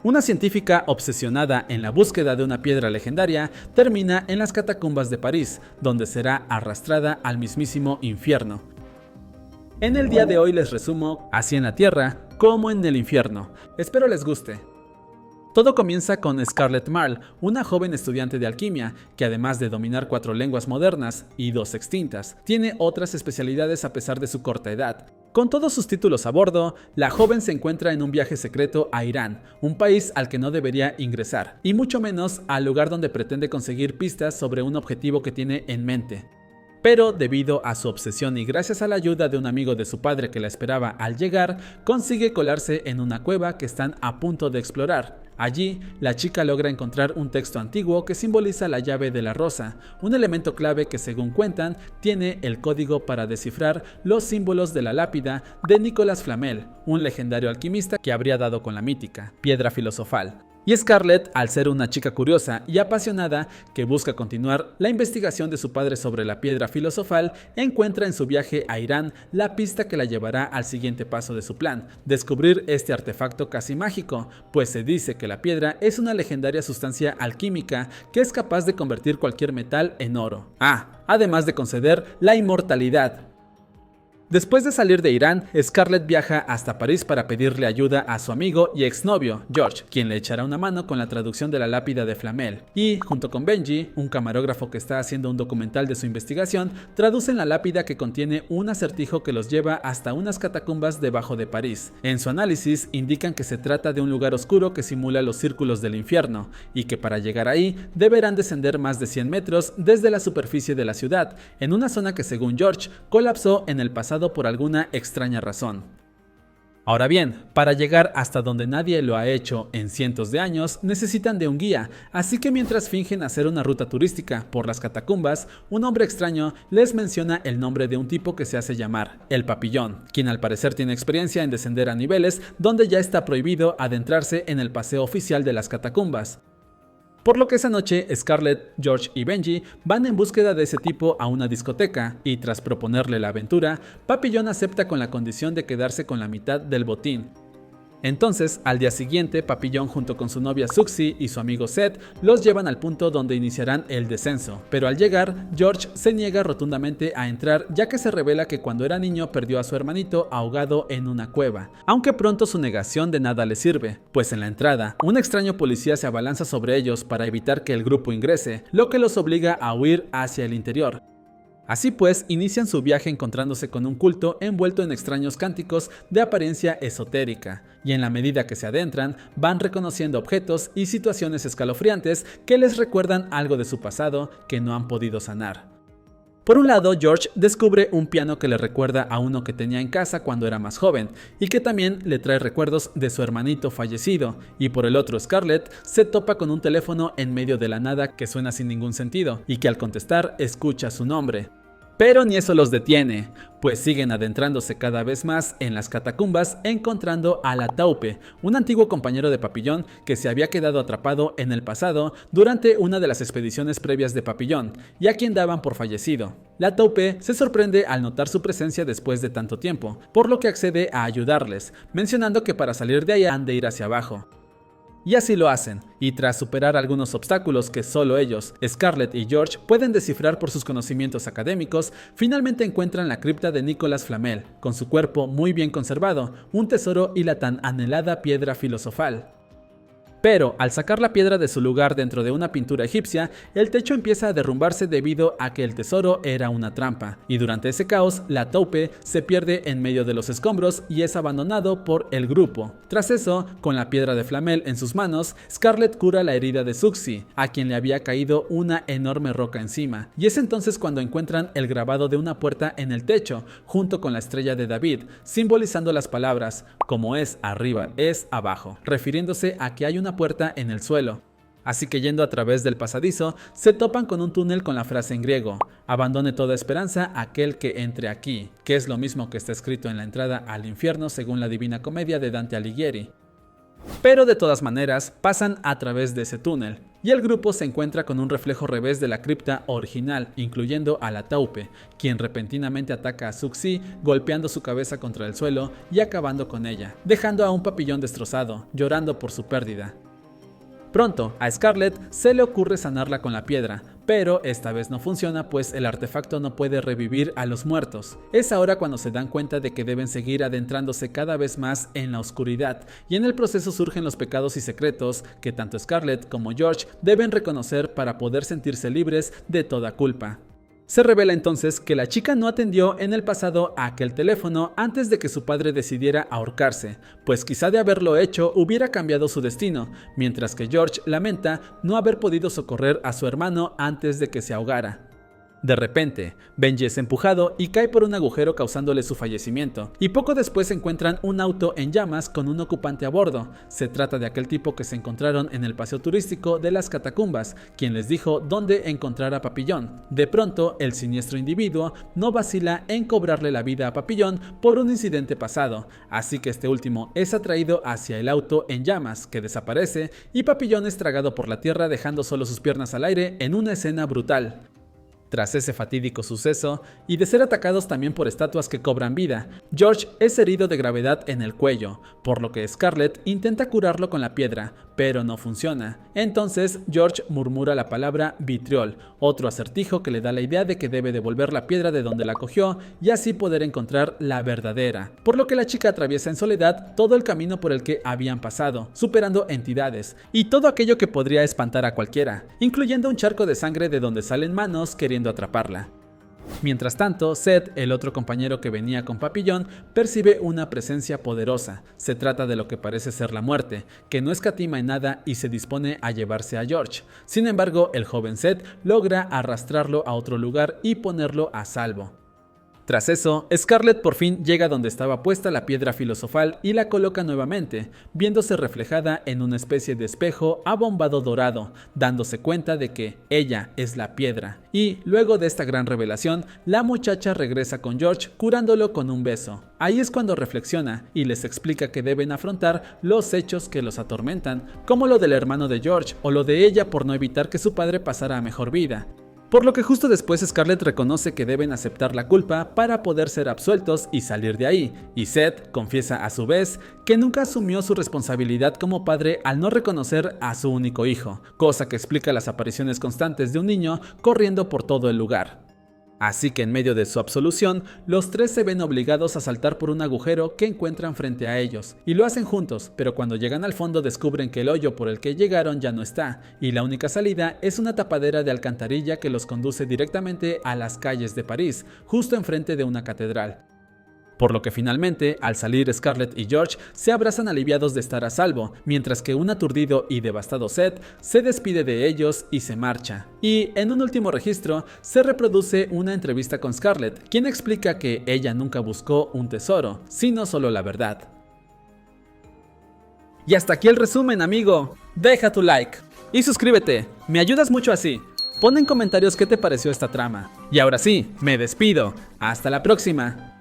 Una científica obsesionada en la búsqueda de una piedra legendaria termina en las catacumbas de París, donde será arrastrada al mismísimo infierno. En el día de hoy les resumo así en la tierra como en el infierno. Espero les guste. Todo comienza con Scarlett Marl, una joven estudiante de alquimia que además de dominar 4 lenguas modernas y 2 extintas, tiene otras especialidades a pesar de su corta edad. Con todos sus títulos a bordo, la joven se encuentra en un viaje secreto a Irán, un país al que no debería ingresar, y mucho menos al lugar donde pretende conseguir pistas sobre un objetivo que tiene en mente. Pero debido a su obsesión y gracias a la ayuda de un amigo de su padre que la esperaba al llegar, consigue colarse en una cueva que están a punto de explorar. Allí, la chica logra encontrar un texto antiguo que simboliza la llave de la rosa, un elemento clave que según cuentan, tiene el código para descifrar los símbolos de la lápida de Nicolas Flamel, un legendario alquimista que habría dado con la mítica piedra filosofal. Y Scarlett, al ser una chica curiosa y apasionada que busca continuar la investigación de su padre sobre la piedra filosofal, encuentra en su viaje a Irán la pista que la llevará al siguiente paso de su plan, descubrir este artefacto casi mágico, pues se dice que la piedra es una legendaria sustancia alquímica que es capaz de convertir cualquier metal en oro. Además de conceder la inmortalidad. Después de salir de Irán, Scarlett viaja hasta París para pedirle ayuda a su amigo y exnovio, George, quien le echará una mano con la traducción de la lápida de Flamel. Y, junto con Benji, un camarógrafo que está haciendo un documental de su investigación, traducen la lápida que contiene un acertijo que los lleva hasta unas catacumbas debajo de París. En su análisis, indican que se trata de un lugar oscuro que simula los círculos del infierno, y que para llegar ahí, deberán descender más de 100 metros desde la superficie de la ciudad, en una zona que según George, colapsó en el pasado por alguna extraña razón. Ahora bien, para llegar hasta donde nadie lo ha hecho en cientos de años, necesitan de un guía, así que mientras fingen hacer una ruta turística por las catacumbas, un hombre extraño les menciona el nombre de un tipo que se hace llamar el Papillón, quien al parecer tiene experiencia en descender a niveles donde ya está prohibido adentrarse en el paseo oficial de las catacumbas. Por lo que esa noche, Scarlett, George y Benji van en búsqueda de ese tipo a una discoteca, y tras proponerle la aventura, Papillón acepta con la condición de quedarse con la mitad del botín. Entonces, al día siguiente, Papillón junto con su novia Suxy y su amigo Seth los llevan al punto donde iniciarán el descenso, pero al llegar, George se niega rotundamente a entrar ya que se revela que cuando era niño perdió a su hermanito ahogado en una cueva, aunque pronto su negación de nada le sirve, pues en la entrada, un extraño policía se abalanza sobre ellos para evitar que el grupo ingrese, lo que los obliga a huir hacia el interior. Así pues, inician su viaje encontrándose con un culto envuelto en extraños cánticos de apariencia esotérica, y en la medida que se adentran, van reconociendo objetos y situaciones escalofriantes que les recuerdan algo de su pasado que no han podido sanar. Por un lado, George descubre un piano que le recuerda a uno que tenía en casa cuando era más joven, y que también le trae recuerdos de su hermanito fallecido, y por el otro, Scarlett se topa con un teléfono en medio de la nada que suena sin ningún sentido, y que al contestar escucha su nombre. Pero ni eso los detiene, pues siguen adentrándose cada vez más en las catacumbas, encontrando a la Taupe, un antiguo compañero de Papillón que se había quedado atrapado en el pasado durante una de las expediciones previas de Papillón, y a quien daban por fallecido. La Taupe se sorprende al notar su presencia después de tanto tiempo, por lo que accede a ayudarles, mencionando que para salir de ahí han de ir hacia abajo. Y así lo hacen, y tras superar algunos obstáculos que solo ellos, Scarlett y George, pueden descifrar por sus conocimientos académicos, finalmente encuentran la cripta de Nicolas Flamel, con su cuerpo muy bien conservado, un tesoro y la tan anhelada piedra filosofal. Pero al sacar la piedra de su lugar dentro de una pintura egipcia, el techo empieza a derrumbarse debido a que el tesoro era una trampa, y durante ese caos, la Taupe se pierde en medio de los escombros y es abandonado por el grupo. Tras eso, con la piedra de Flamel en sus manos, Scarlett cura la herida de Suxy, a quien le había caído una enorme roca encima, y es entonces cuando encuentran el grabado de una puerta en el techo, junto con la estrella de David, simbolizando las palabras, como es arriba, es abajo, refiriéndose a que hay una puerta en el suelo. Así que yendo a través del pasadizo, se topan con un túnel con la frase en griego, abandone toda esperanza aquel que entre aquí, que es lo mismo que está escrito en la entrada al infierno según la Divina Comedia de Dante Alighieri. Pero de todas maneras, pasan a través de ese túnel, y el grupo se encuentra con un reflejo revés de la cripta original, incluyendo a la Taupe, quien repentinamente ataca a Suxi, golpeando su cabeza contra el suelo y acabando con ella, dejando a un Papillón destrozado, llorando por su pérdida. Pronto, a Scarlet se le ocurre sanarla con la piedra, pero esta vez no funciona pues el artefacto no puede revivir a los muertos. Es ahora cuando se dan cuenta de que deben seguir adentrándose cada vez más en la oscuridad, y en el proceso surgen los pecados y secretos que tanto Scarlet como George deben reconocer para poder sentirse libres de toda culpa. Se revela entonces que la chica no atendió en el pasado a aquel teléfono antes de que su padre decidiera ahorcarse, pues quizá de haberlo hecho hubiera cambiado su destino, mientras que George lamenta no haber podido socorrer a su hermano antes de que se ahogara. De repente, Benji es empujado y cae por un agujero causándole su fallecimiento, y poco después encuentran un auto en llamas con un ocupante a bordo. Se trata de aquel tipo que se encontraron en el paseo turístico de las catacumbas, quien les dijo dónde encontrar a Papillón. De pronto, el siniestro individuo no vacila en cobrarle la vida a Papillón por un incidente pasado, así que este último es atraído hacia el auto en llamas, que desaparece, y Papillón es tragado por la tierra dejando solo sus piernas al aire en una escena brutal. Tras ese fatídico suceso, y de ser atacados también por estatuas que cobran vida, George es herido de gravedad en el cuello, por lo que Scarlet intenta curarlo con la piedra, pero no funciona. Entonces George murmura la palabra vitriol, otro acertijo que le da la idea de que debe devolver la piedra de donde la cogió y así poder encontrar la verdadera, por lo que la chica atraviesa en soledad todo el camino por el que habían pasado, superando entidades y todo aquello que podría espantar a cualquiera, incluyendo un charco de sangre de donde salen manos queriendo atraparla. Mientras tanto, Seth, el otro compañero que venía con Papillón, percibe una presencia poderosa. Se trata de lo que parece ser la muerte, que no escatima en nada y se dispone a llevarse a George. Sin embargo, el joven Seth logra arrastrarlo a otro lugar y ponerlo a salvo. Tras eso, Scarlet por fin llega donde estaba puesta la piedra filosofal y la coloca nuevamente, viéndose reflejada en una especie de espejo abombado dorado, dándose cuenta de que ella es la piedra. Y luego de esta gran revelación, la muchacha regresa con George curándolo con un beso. Ahí es cuando reflexiona y les explica que deben afrontar los hechos que los atormentan, como lo del hermano de George o lo de ella por no evitar que su padre pasara a mejor vida. Por lo que justo después Scarlet reconoce que deben aceptar la culpa para poder ser absueltos y salir de ahí, y Seth confiesa a su vez que nunca asumió su responsabilidad como padre al no reconocer a su único hijo, cosa que explica las apariciones constantes de un niño corriendo por todo el lugar. Así que en medio de su absolución, los tres se ven obligados a saltar por un agujero que encuentran frente a ellos, y lo hacen juntos, pero cuando llegan al fondo descubren que el hoyo por el que llegaron ya no está, y la única salida es una tapadera de alcantarilla que los conduce directamente a las calles de París, justo enfrente de una catedral. Por lo que finalmente, al salir Scarlet y George se abrazan aliviados de estar a salvo, mientras que un aturdido y devastado Seth se despide de ellos y se marcha. Y en un último registro se reproduce una entrevista con Scarlet, quien explica que ella nunca buscó un tesoro, sino solo la verdad. Y hasta aquí el resumen, amigo. Deja tu like y suscríbete, me ayudas mucho así. Pon en comentarios qué te pareció esta trama. Y ahora sí, me despido. Hasta la próxima.